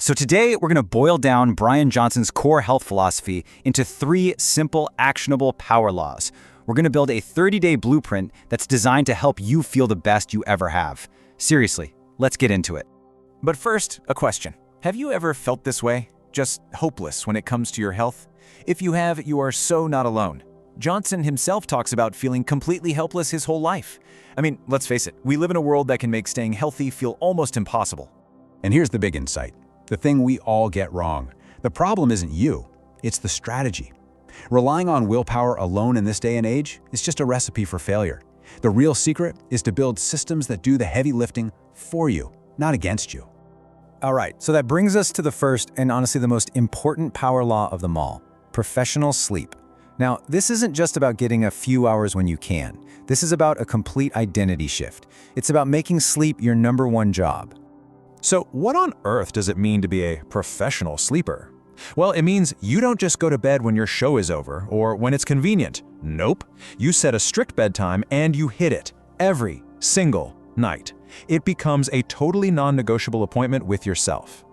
So today, we're going to boil down Bryan Johnson's core health philosophy into 3 simple, actionable power laws. We're going to build a 30-day blueprint that's designed to help you feel the best you ever have. Seriously, let's get into it. But first, a question. Have you ever felt this way? Just hopeless when it comes to your health? If you have, you are so not alone. Johnson himself talks about feeling completely helpless his whole life. I mean, let's face it, we live in a world that can make staying healthy feel almost impossible. And here's the big insight. The thing we all get wrong. The problem isn't you, it's the strategy. Relying on willpower alone in this day and age is just a recipe for failure. The real secret is to build systems that do the heavy lifting for you, not against you. All right, so that brings us to the first and honestly the most important power law of them all, professional sleep. Now, this isn't just about getting a few hours when you can. This is about a complete identity shift. It's about making sleep your #1 job. So what on earth does it mean to be a professional sleeper? Well, it means you don't just go to bed when your show is over or when it's convenient. Nope. You set a strict bedtime and you hit it every single night. It becomes a totally non-negotiable appointment with yourself.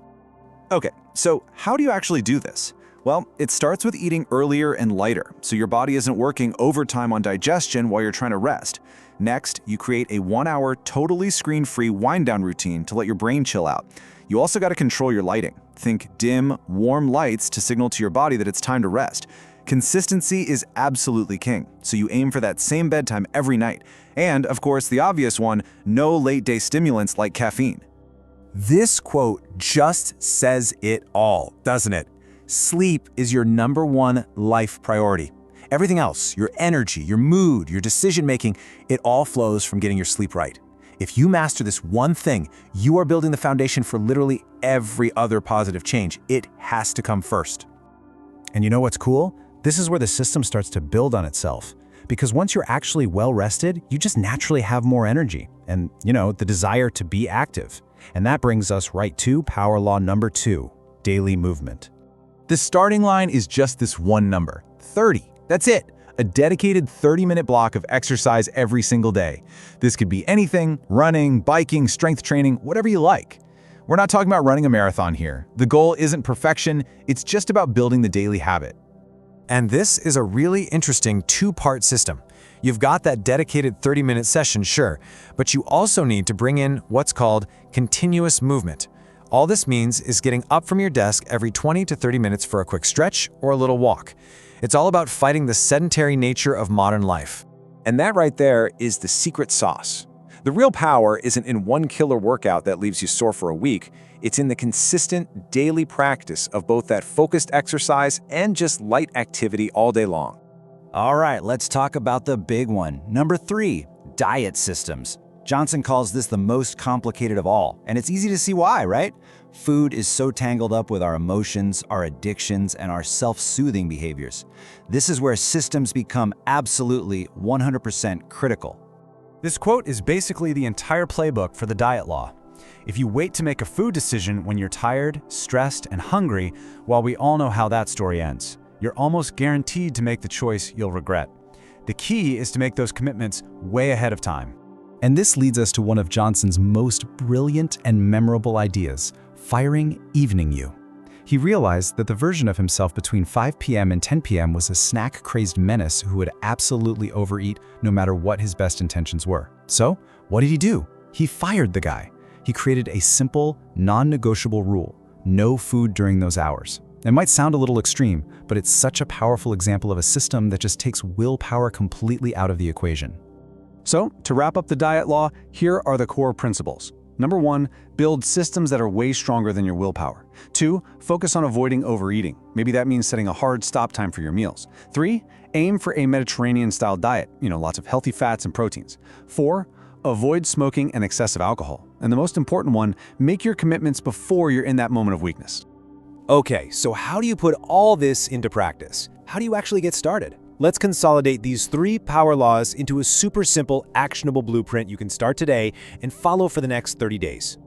Okay, so how do you actually do this? Well, it starts with eating earlier and lighter, so your body isn't working overtime on digestion while you're trying to rest. Next, you create a 1-hour, totally screen-free wind-down routine to let your brain chill out. You also got to control your lighting. Think dim, warm lights to signal to your body that it's time to rest. Consistency is absolutely king, so you aim for that same bedtime every night. And, of course, the obvious one, no late-day stimulants like caffeine. This quote just says it all, doesn't it? Sleep is your #1 life priority. Everything else, your energy, your mood, your decision-making, it all flows from getting your sleep right. If you master this one thing, you are building the foundation for literally every other positive change. It has to come first. And you know what's cool? This is where the system starts to build on itself. Because once you're actually well-rested, you just naturally have more energy and, the desire to be active. And that brings us right to power law #2, daily movement. The starting line is just this one number, 30. That's it. A dedicated 30-minute block of exercise every single day. This could be anything, running, biking, strength training, whatever you like. We're not talking about running a marathon here. The goal isn't perfection, it's just about building the daily habit. And this is a really interesting 2-part system. You've got that dedicated 30-minute session, sure, but you also need to bring in what's called continuous movement. All this means is getting up from your desk every 20 to 30 minutes for a quick stretch or a little walk. It's all about fighting the sedentary nature of modern life. And that right there is the secret sauce. The real power isn't in one killer workout that leaves you sore for a week. It's in the consistent daily practice of both that focused exercise and just light activity all day long. All right, let's talk about the big one. #3, diet systems. Johnson calls this the most complicated of all, and it's easy to see why, right? Food is so tangled up with our emotions, our addictions, and our self-soothing behaviors. This is where systems become absolutely 100% critical. This quote is basically the entire playbook for the diet law. If you wait to make a food decision when you're tired, stressed, and hungry, well, we all know how that story ends. You're almost guaranteed to make the choice you'll regret. The key is to make those commitments way ahead of time. And this leads us to one of Johnson's most brilliant and memorable ideas, firing evening you. He realized that the version of himself between 5 p.m. and 10 p.m. was a snack-crazed menace who would absolutely overeat no matter what his best intentions were. So, what did he do? He fired the guy. He created a simple, non-negotiable rule: no food during those hours. It might sound a little extreme, but it's such a powerful example of a system that just takes willpower completely out of the equation. So, to wrap up the diet law, here are the core principles. #1, build systems that are way stronger than your willpower. 2, focus on avoiding overeating. Maybe that means setting a hard stop time for your meals. 3, aim for a Mediterranean-style diet, lots of healthy fats and proteins. 4, avoid smoking and excessive alcohol. And the most important one, make your commitments before you're in that moment of weakness. Okay, so how do you put all this into practice? How do you actually get started? Let's consolidate these 3 power laws into a super simple, actionable blueprint you can start today and follow for the next 30 days.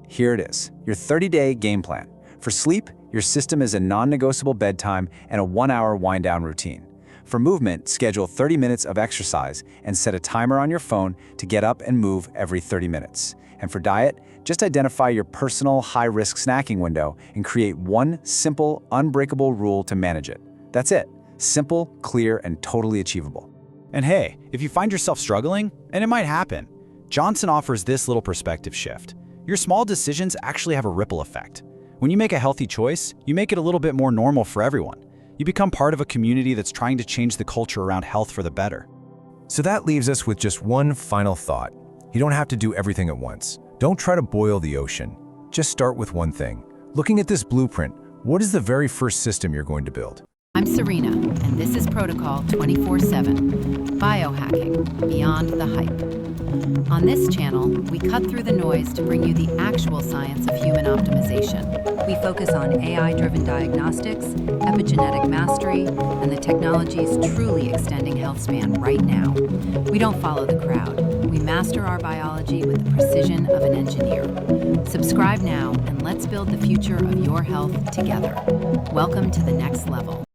Here it is, your 30-day game plan. For sleep, your system is a non-negotiable bedtime and a 1-hour wind-down routine. For movement, schedule 30 minutes of exercise and set a timer on your phone to get up and move every 30 minutes. And for diet, just identify your personal high-risk snacking window and create one simple, unbreakable rule to manage it. That's it. Simple, clear, and totally achievable. And hey, if you find yourself struggling, and it might happen, Johnson offers this little perspective shift. Your small decisions actually have a ripple effect. When you make a healthy choice, you make it a little bit more normal for everyone. You become part of a community that's trying to change the culture around health for the better. So that leaves us with just one final thought. You don't have to do everything at once. Don't try to boil the ocean. Just start with one thing. Looking at this blueprint, what is the very first system you're going to build? I'm Serena, and this is Protocol 24/7, biohacking beyond the hype. On this channel, we cut through the noise to bring you the actual science of human optimization. We focus on AI-driven diagnostics, epigenetic mastery, and the technologies truly extending health span right now. We don't follow the crowd. We master our biology with the precision of an engineer. Subscribe now, and let's build the future of your health together. Welcome to the next level.